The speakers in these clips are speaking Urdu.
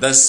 10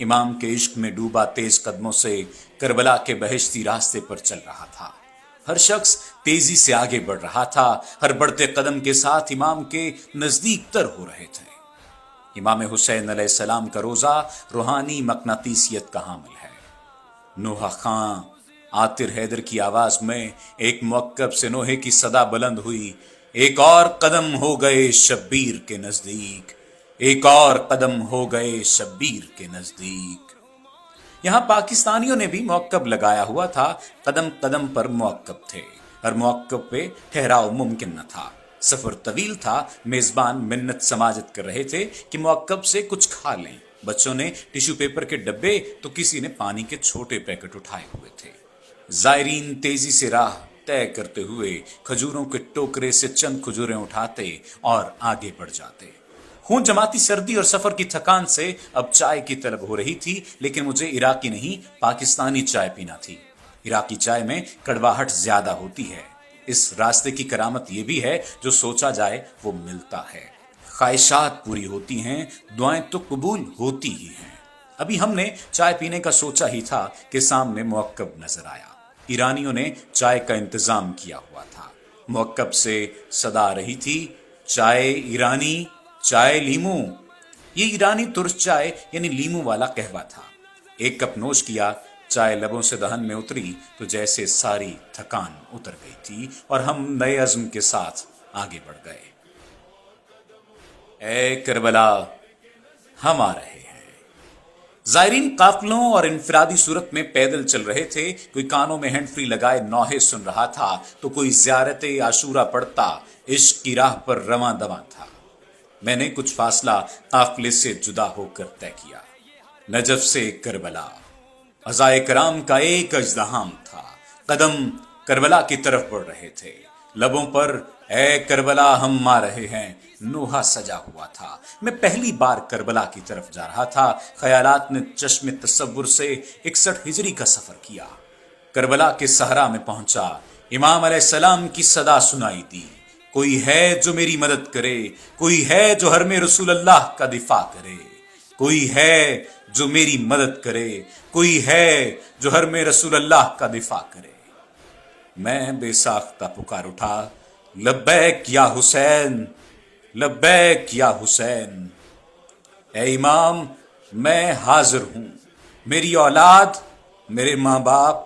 امام کے عشق میں ڈوبا تیز قدموں سے کربلا کے بہشتی راستے پر چل رہا تھا۔ ہر شخص تیزی سے آگے بڑھ رہا تھا، ہر بڑھتے قدم کے ساتھ امام کے نزدیک تر ہو رہے تھے۔ امام حسین علیہ السلام کا روزہ روحانی مقناطیسیت کا حامل ہے۔ نوحہ خاں عاطر حیدر کی آواز میں ایک موکب سے نوحے کی صدا بلند ہوئی، ایک اور قدم ہو گئے شبیر کے نزدیک، ایک اور قدم ہو گئے شبیر کے نزدیک۔ یہاں پاکستانیوں نے بھی موکب لگایا ہوا تھا، قدم قدم پر موکب تھے، ہر موکب پہ ٹھہراؤ ممکن نہ تھا۔ سفر طویل تھا، میزبان منت سماجت کر رہے تھے کہ موکب سے کچھ کھا لیں۔ بچوں نے ٹیشو پیپر کے ڈبے تو کسی نے پانی کے چھوٹے پیکٹ اٹھائے ہوئے تھے۔ زائرین تیزی سے راہ طے کرتے ہوئے کھجوروں کے ٹوکرے سے چند کھجوریں اٹھاتے اور آگے بڑھ جاتے۔ خون جماتی سردی اور سفر کی تھکان سے اب چائے کی طلب ہو رہی تھی، لیکن مجھے عراقی نہیں پاکستانی چائے پینا تھی۔ عراقی چائے میں کڑواہٹ زیادہ ہوتی ہے۔ اس راستے کی کرامت یہ بھی ہے جو سوچا جائے وہ ملتا ہے۔ خواہشات پوری ہوتی ہیں، دعائیں تو قبول ہوتی ہی ہیں۔ ابھی ہم نے چائے پینے کا سوچا ہی تھا کہ سامنے موکب نظر آیا۔ ایرانیوں نے چائے کا انتظام کیا ہوا تھا۔ موکب سے صدا آ رہی تھی، چائے ایرانی، چائے لیمو۔ یہ ایرانی ترش چائے یعنی لیمو والا قہوہ تھا۔ ایک کپ نوش کیا، چائے لبوں سے دہن میں اتری تو جیسے ساری تھکان اتر گئی تھی اور ہم نئے عزم کے ساتھ آگے بڑھ گئے۔ اے کربلا ہم آ رہے ہیں۔ زائرین قافلوں اور انفرادی صورت میں پیدل چل رہے تھے، کوئی کانوں میں ہینڈ فری لگائے نوحے سن رہا تھا تو کوئی زیارت عاشورہ پڑھتا عشق کی راہ پر رواں دواں تھا۔ میں نے کچھ فاصلہ قافلے سے جدا ہو کر طے کیا۔ نجف سے کربلا، عزائے کرام کا ایک ازدحام تھا۔ قدم کربلا کی طرف بڑھ رہے تھے، لبوں پر اے کربلا ہم آ رہے ہیں نوحہ سجا ہوا تھا۔ میں پہلی بار کربلا کی طرف جا رہا تھا۔ خیالات نے چشم تصور سے 61 ہجری کا سفر کیا۔ کربلا کے صحرا میں پہنچا، امام علیہ السلام کی صدا سنائی دی، کوئی ہے جو میری مدد کرے، کوئی ہے جو حرم رسول اللہ کا دفاع کرے، کوئی ہے جو میری مدد کرے، کوئی ہے جو حرم رسول اللہ کا دفاع کرے۔ میں بے ساختہ پکار اٹھا، لبیک یا حسین، لبیک یا حسین۔ اے امام میں حاضر ہوں، میری اولاد، میرے ماں باپ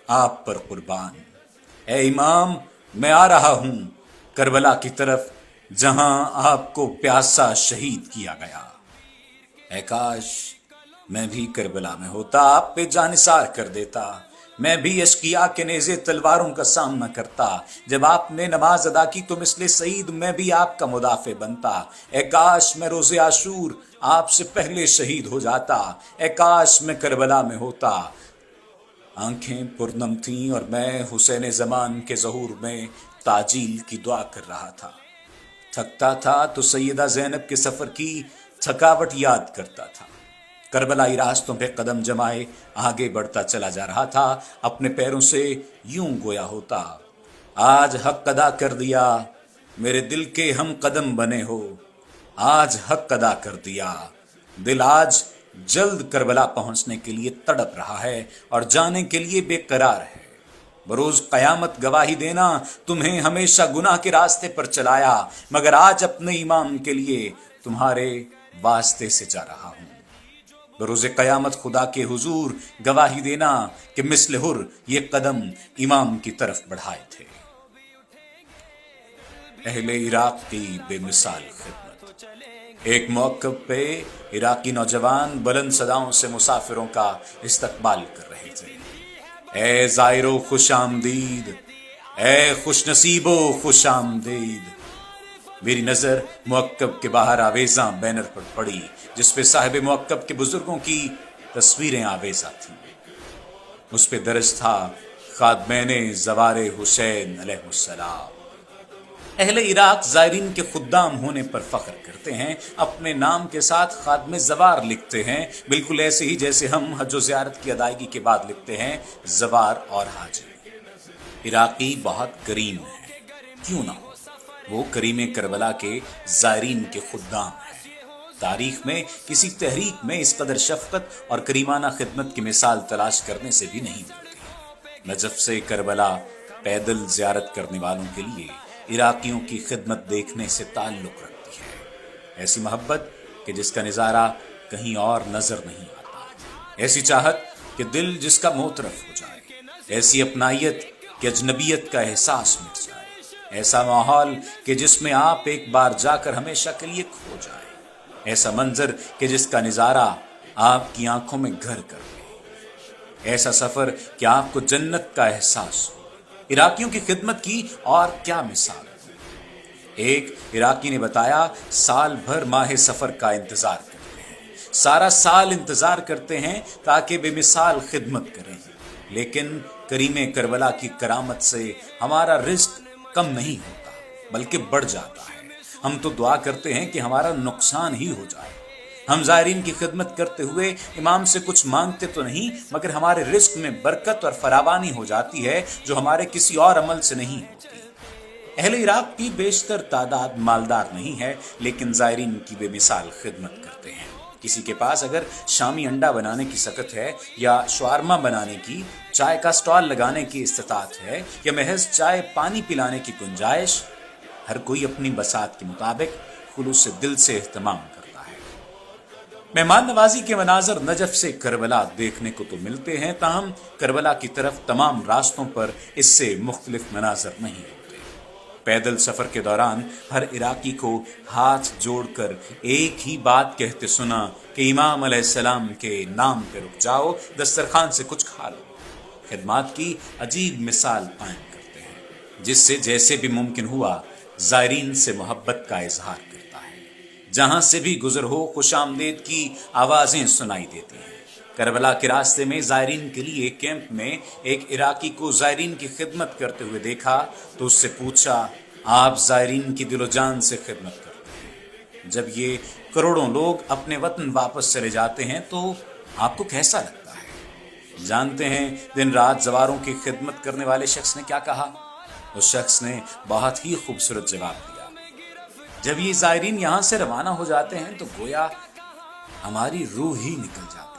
آپ پر قربان۔ اے امام میں آ رہا ہوں کربلا کی طرف جہاں آپ کو پیاسا شہید کیا گیا۔ اے کاش میں بھی کربلا میں ہوتا، آپ پہ جانثار کر دیتا، میں بھی اشقیاء کے نیزے تلواروں کا سامنا کرتا۔ جب آپ نے نماز ادا کی تو مثل سعید میں بھی آپ کا مدافع بنتا۔ اے کاش میں روز عاشور آپ سے پہلے شہید ہو جاتا، اے کاش میں کربلا میں ہوتا۔ آنکھیں پرنم تھیں اور میں حسین زمان کے ظہور میں تعجیل کی دعا کر رہا تھا۔ تھکتا تھا تو سیدہ زینب کے سفر کی تھکاوٹ یاد کرتا تھا۔ کربلائی راستوں پہ قدم جمائے آگے بڑھتا چلا جا رہا تھا، اپنے پیروں سے یوں گویا ہوتا، آج حق ادا کر دیا، میرے دل کے ہم قدم بنے ہو، آج حق ادا کر دیا۔ دل آج جلد کربلا پہنچنے کے لیے تڑپ رہا ہے اور جانے کے لیے بے قرار ہے۔ بروز قیامت گواہی دینا، تمہیں ہمیشہ گناہ کے راستے پر چلایا، مگر آج اپنے امام کے لیے تمہارے واسطے سے جا رہا ہوں۔ بروز قیامت خدا کے حضور گواہی دینا کہ مثل حر یہ قدم امام کی طرف بڑھائے تھے۔ اہل عراق کی بے مثال خدمت۔ ایک موقف پہ عراقی نوجوان بلند صداؤں سے مسافروں کا استقبال کر رہے تھے۔ اے زائرو خوش آمدید، اے خوش نصیبو خوش آمدید۔ میری نظر موقف کے باہر آویزاں بینر پر پڑی جس پہ صاحب موقف کے بزرگوں کی تصویریں آویزاں تھیں۔ اس پہ درج تھا خادمین زوار حسین علیہ السلام۔ اہل عراق زائرین کے خدام ہونے پر فخر کرتے ہیں، اپنے نام کے ساتھ خادم زوار لکھتے ہیں، بالکل ایسے ہی جیسے ہم حج و زیارت کی ادائیگی کے بعد لکھتے ہیں زوار اور حاجی۔ عراقی بہت کریم ہیں، کیوں نہ ہو، وہ کریم کربلا کے زائرین کے خدام ہیں۔ تاریخ میں کسی تحریک میں اس قدر شفقت اور کریمانہ خدمت کی مثال تلاش کرنے سے بھی نہیں ملتی۔ نجف سے کربلا پیدل زیارت کرنے والوں کے لیے عراقیوں کی خدمت دیکھنے سے تعلق رکھتی ہے، ایسی محبت کہ جس کا نظارہ کہیں اور نظر نہیں آتا، ایسی چاہت کہ دل جس کا موترف ہو جائے، ایسی اپنائیت کہ اجنبیت کا احساس مٹ جائے، ایسا ماحول کہ جس میں آپ ایک بار جا کر ہمیشہ کے لیے کھو جائیں، ایسا منظر کہ جس کا نظارہ آپ کی آنکھوں میں گھر کر دے، ایسا سفر کہ آپ کو جنت کا احساس ہو۔ عراقیوں کی خدمت کی اور کیا مثال۔ ایک عراقی نے بتایا، سال بھر ماہ سفر کا انتظار کرتے ہیں، سارا سال انتظار کرتے ہیں تاکہ بے مثال خدمت کریں، لیکن کریم کربلا کی کرامت سے ہمارا رزق کم نہیں ہوتا بلکہ بڑھ جاتا ہے۔ ہم تو دعا کرتے ہیں کہ ہمارا نقصان ہی ہو جائے۔ ہم زائرین کی خدمت کرتے ہوئے امام سے کچھ مانگتے تو نہیں، مگر ہمارے رزق میں برکت اور فراوانی ہو جاتی ہے جو ہمارے کسی اور عمل سے نہیں ہوتی۔ اہل عراق کی بیشتر تعداد مالدار نہیں ہے، لیکن زائرین کی بے مثال خدمت کرتے ہیں۔ کسی کے پاس اگر شامی انڈا بنانے کی سکت ہے، یا شوارما بنانے کی، چائے کا سٹال لگانے کی استطاعت ہے، یا محض چائے پانی پلانے کی گنجائش، ہر کوئی اپنی بساط کے مطابق خلوص دل سے اہتمام کرتا ہے۔ مہمان نوازی کے مناظر نجف سے کربلا دیکھنے کو تو ملتے ہیں، تاہم کربلا کی طرف تمام راستوں پر اس سے مختلف مناظر نہیں ہوتے۔ پیدل سفر کے دوران ہر عراقی کو ہاتھ جوڑ کر ایک ہی بات کہتے سنا کہ امام علیہ السلام کے نام پہ رک جاؤ، دسترخوان سے کچھ کھا لو۔ خدمات کی عجیب مثال قائم کرتے ہیں، جس سے جیسے بھی ممکن ہوا زائرین سے محبت کا اظہار کرتا ہے۔ جہاں سے بھی گزر ہو خوش آمدید کی آوازیں سنائی دیتی ہیں۔ کربلا کے راستے میں زائرین کے لیے کیمپ میں ایک عراقی کو زائرین کی خدمت کرتے ہوئے دیکھا تو اس سے پوچھا، آپ زائرین کی دل و جان سے خدمت کرتے ہیں، جب یہ کروڑوں لوگ اپنے وطن واپس چلے جاتے ہیں تو آپ کو کیسا لگتا ہے؟ جانتے ہیں دن رات زواروں کی خدمت کرنے والے شخص نے کیا کہا؟ اس شخص نے بہت ہی خوبصورت جواب دیا، جب یہ زائرین یہاں سے روانہ ہو جاتے ہیں تو گویا ہماری روح ہی نکل جاتی ہے۔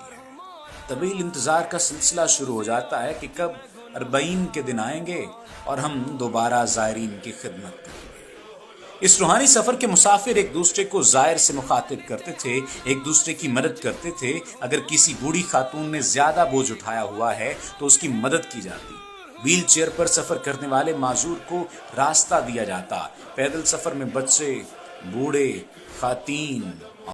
طویل انتظار کا سلسلہ شروع ہو جاتا ہے کہ کب 40 کے دن آئیں گے اور ہم دوبارہ زائرین کی خدمت کریں گے۔ اس روحانی سفر کے مسافر ایک دوسرے کو زائر سے مخاطب کرتے تھے، ایک دوسرے کی مدد کرتے تھے۔ اگر کسی بوڑھی خاتون نے زیادہ بوجھ اٹھایا ہوا ہے تو اس کی مدد کی جاتی، ویل چیئر پر سفر کرنے والے معذور کو راستہ دیا جاتا، پیدل سفر میں بچے، بوڑھے، خواتین،